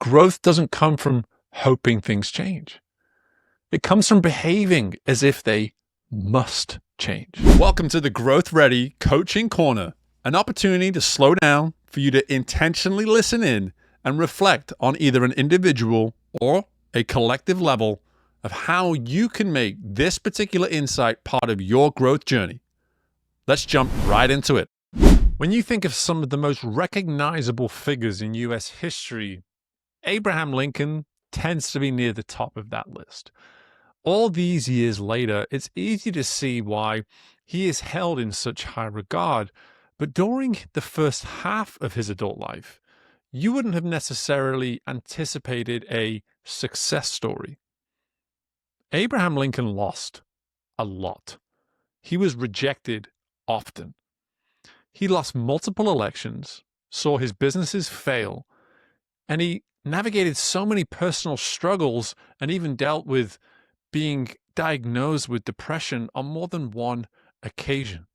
growth doesn't come from hoping things change. It comes from behaving as if they must change. Welcome to the Growth Ready Coaching Corner, an opportunity to slow down for you to intentionally listen in and reflect on either an individual or a collective level of how you can make this particular insight part of your growth journey. Let's jump right into it. When you think of some of the most recognizable figures in U.S. history, Abraham Lincoln tends to be near the top of that list. All these years later, it's easy to see why he is held in such high regard, but during the first half of his adult life, you wouldn't have necessarily anticipated a success story. Abraham Lincoln lost a lot. He was rejected often. He lost multiple elections, saw his businesses fail, and he navigated so many personal struggles and even dealt with being diagnosed with depression on more than one occasion.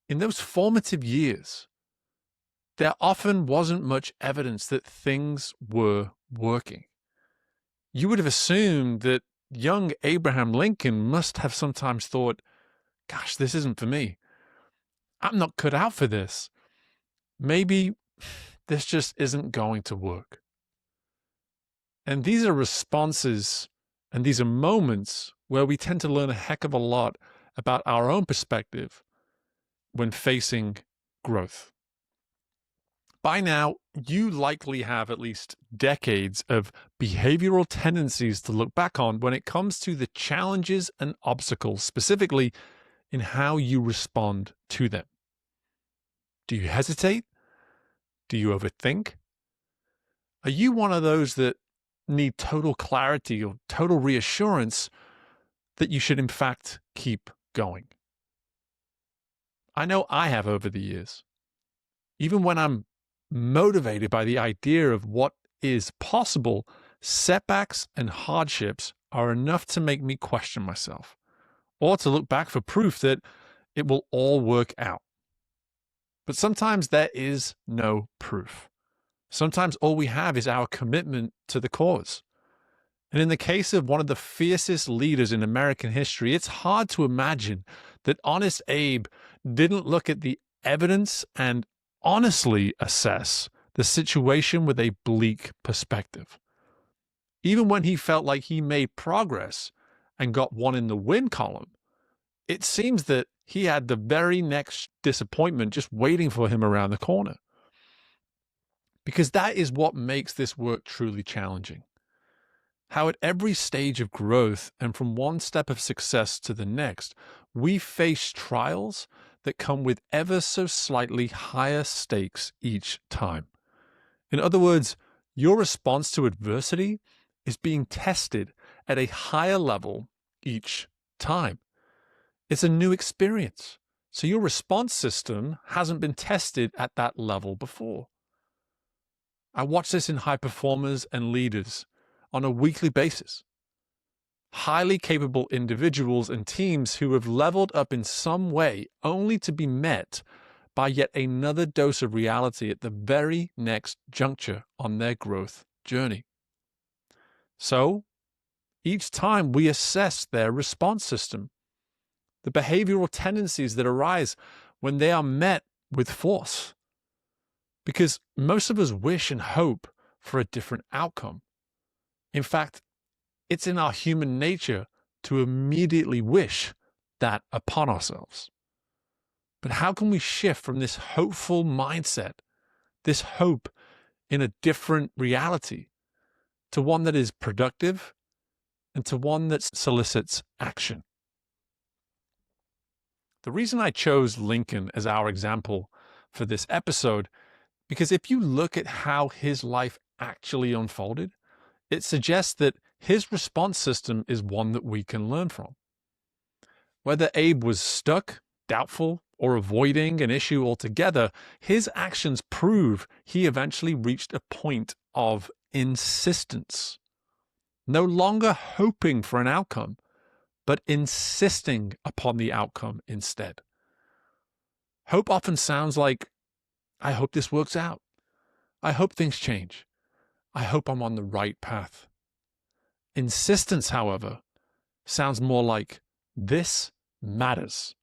In those formative years, there often wasn't much evidence that things were working. You would have assumed that young Abraham Lincoln must have sometimes thought, gosh, this isn't for me. I'm not cut out for this. Maybe this just isn't going to work. And these are responses and these are moments where we tend to learn a heck of a lot about our own perspective when facing growth. By now, you likely have at least decades of behavioral tendencies to look back on when it comes to the challenges and obstacles, specifically in how you respond to them. Do you hesitate? Do you overthink? Are you one of those that need total clarity or total reassurance that you should in fact keep going? I know I have over the years. Even when I'm motivated by the idea of what is possible, setbacks and hardships are enough to make me question myself or to look back for proof that it will all work out. But sometimes there is no proof. Sometimes all we have is our commitment to the cause. And in the case of one of the fiercest leaders in American history, it's hard to imagine that Honest Abe didn't look at the evidence and honestly assess the situation with a bleak perspective. Even when he felt like he made progress and got one in the win column, it seems that he had the very next disappointment just waiting for him around the corner. Because that is what makes this work truly challenging. How at every stage of growth and from one step of success to the next, we face trials that come with ever so slightly higher stakes each time. In other words, your response to adversity is being tested at a higher level each time. It's a new experience, so your response system hasn't been tested at that level before. I watch this in high performers and leaders on a weekly basis. Highly capable individuals and teams who have leveled up in some way only to be met by yet another dose of reality at the very next juncture on their growth journey. So, each time we assess their response system, the behavioral tendencies that arise when they are met with force. Because most of us wish and hope for a different outcome. In fact, it's in our human nature to immediately wish that upon ourselves. But how can we shift from this hopeful mindset, this hope in a different reality, to one that is productive and to one that solicits action? The reason I chose Lincoln as our example for this episode, because if you look at how his life actually unfolded, it suggests that his response system is one that we can learn from. Whether Abe was stuck, doubtful, or avoiding an issue altogether, his actions prove he eventually reached a point of insistence. No longer hoping for an outcome, but insisting upon the outcome instead. Hope often sounds like, I hope this works out. I hope things change. I hope I'm on the right path. Insistence, however, sounds more like, this matters.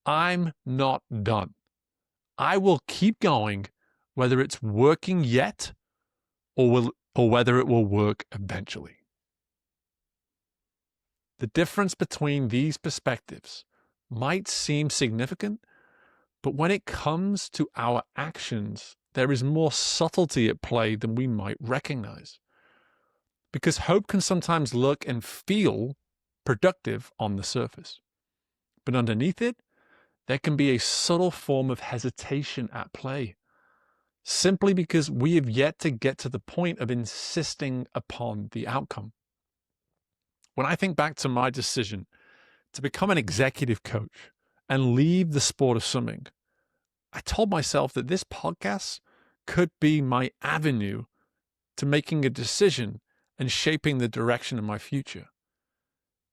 I'm not done. I will keep going, whether it's working yet or whether it will work eventually. The difference between these perspectives might seem significant, but when it comes to our actions, there is more subtlety at play than we might recognize. Because hope can sometimes look and feel productive on the surface. But underneath it, there can be a subtle form of hesitation at play, simply because we have yet to get to the point of insisting upon the outcome. When I think back to my decision to become an executive coach and leave the sport of swimming, I told myself that this podcast could be my avenue to making a decision and shaping the direction of my future.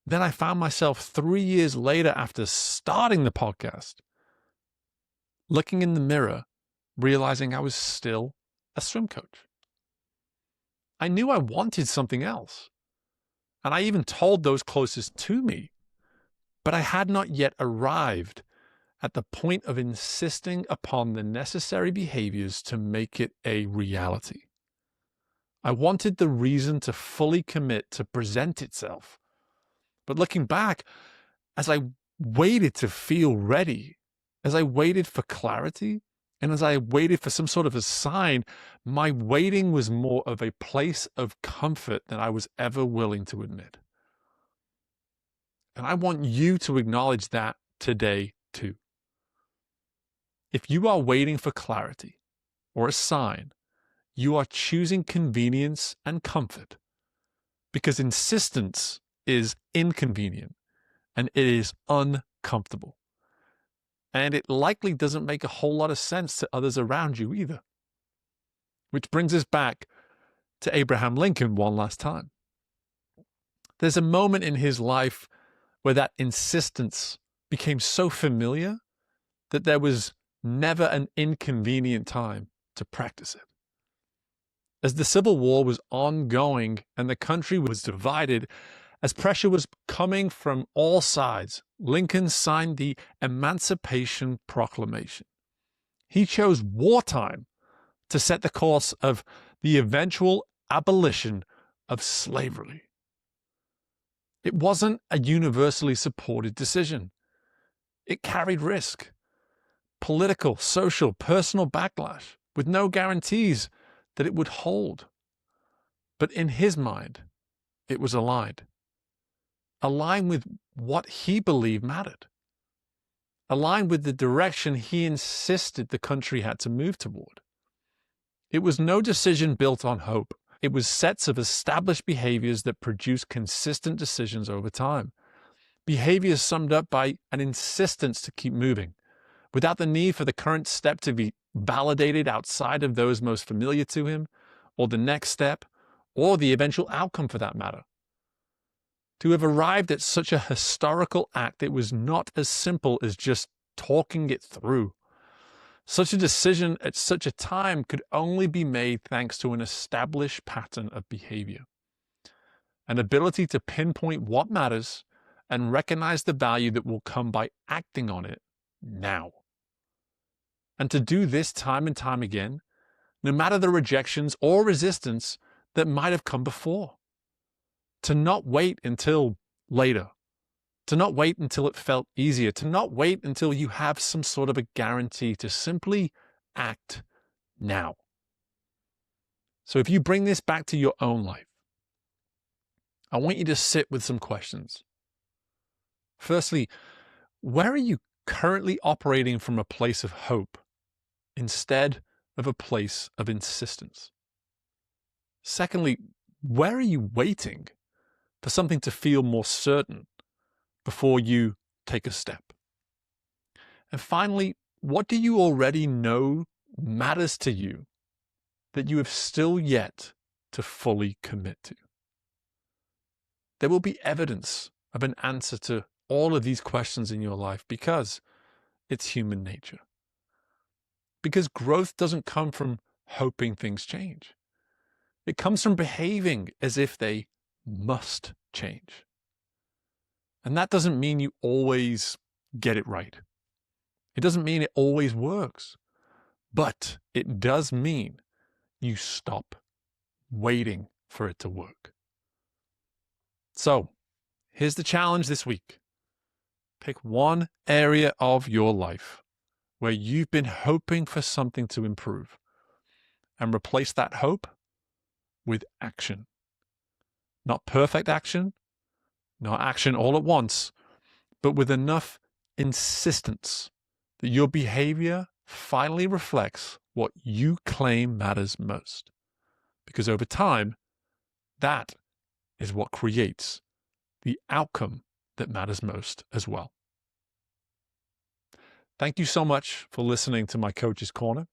Then I found myself 3 years later, after starting the podcast, looking in the mirror, realizing I was still a swim coach. I knew I wanted something else, and I even told those closest to me, but I had not yet arrived at the point of insisting upon the necessary behaviors to make it a reality. I wanted the reason to fully commit to present itself. But looking back, as I waited to feel ready, as I waited for clarity, and as I waited for some sort of a sign, my waiting was more of a place of comfort than I was ever willing to admit. And I want you to acknowledge that today too. If you are waiting for clarity or a sign, you are choosing convenience and comfort, because insistence is inconvenient and it is uncomfortable. And it likely doesn't make a whole lot of sense to others around you either. Which brings us back to Abraham Lincoln one last time. There's a moment in his life where that insistence became so familiar that there was never an inconvenient time to practice it. As the Civil War was ongoing and the country was divided, as pressure was coming from all sides, Lincoln signed the Emancipation Proclamation. He chose wartime to set the course of the eventual abolition of slavery. It wasn't a universally supported decision. It carried risk, political, social, personal backlash, with no guarantees that it would hold. But in his mind, it was aligned with what he believed mattered, aligned with the direction he insisted the country had to move toward. It was no decision built on hope. It was sets of established behaviors that produce consistent decisions over time. Behaviors summed up by an insistence to keep moving, without the need for the current step to be validated outside of those most familiar to him, or the next step, or the eventual outcome for that matter. To have arrived at such a historical act, it was not as simple as just talking it through. Such a decision at such a time could only be made thanks to an established pattern of behavior, an ability to pinpoint what matters and recognize the value that will come by acting on it now. And to do this time and time again, no matter the rejections or resistance that might have come before. To not wait until later. To not wait until it felt easier. To not wait until you have some sort of a guarantee. To simply act now. So if you bring this back to your own life, I want you to sit with some questions. Firstly, where are you currently operating from a place of hope instead of a place of insistence? Secondly, where are you waiting for something to feel more certain before you take a step? And finally, what do you already know matters to you that you have still yet to fully commit to? There will be evidence of an answer to all of these questions in your life because it's human nature. Because growth doesn't come from hoping things change. It comes from behaving as if they must change. And that doesn't mean you always get it right. It doesn't mean it always works. But it does mean you stop waiting for it to work. So, here's the challenge this week. Pick one area of your life where you've been hoping for something to improve and replace that hope with action. Not perfect action, not action all at once, but with enough insistence that your behavior finally reflects what you claim matters most. Because over time, that is what creates the outcome that matters most as well. Thank you so much for listening to my Coach's Corner.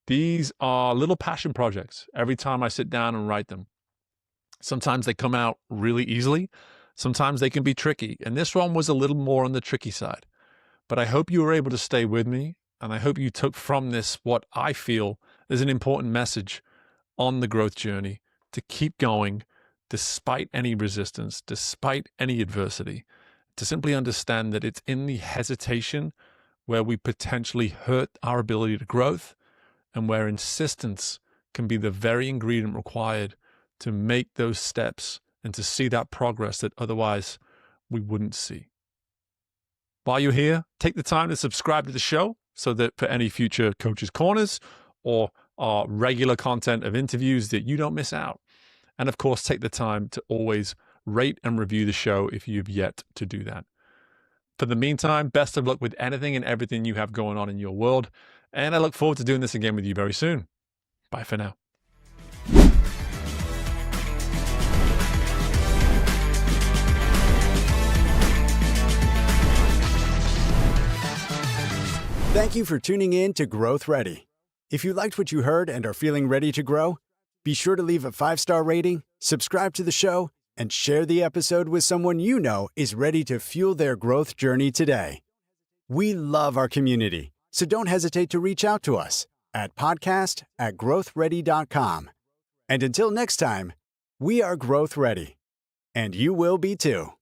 These are little passion projects every time I sit down and write them. Sometimes they come out really easily. Sometimes they can be tricky. And this one was a little more on the tricky side. But I hope you were able to stay with me. And I hope you took from this what I feel is an important message on the growth journey to keep going despite any resistance, despite any adversity, to simply understand that it's in the hesitation where we potentially hurt our ability to growth and where insistence can be the very ingredient required to make those steps and to see that progress that otherwise we wouldn't see. While you're here, take the time to subscribe to the show so that for any future Coach's Corners or our regular content of interviews that you don't miss out. And of course, take the time to always rate and review the show if you've yet to do that. For the meantime, best of luck with anything and everything you have going on in your world. And I look forward to doing this again with you very soon. Bye for now. Thank you for tuning in to Growth Ready. If you liked what you heard and are feeling ready to grow, be sure to leave a 5-star rating, subscribe to the show, and share the episode with someone you know is ready to fuel their growth journey today. We love our community, so don't hesitate to reach out to us at podcast@growthready.com. And until next time, we are Growth Ready, and you will be too.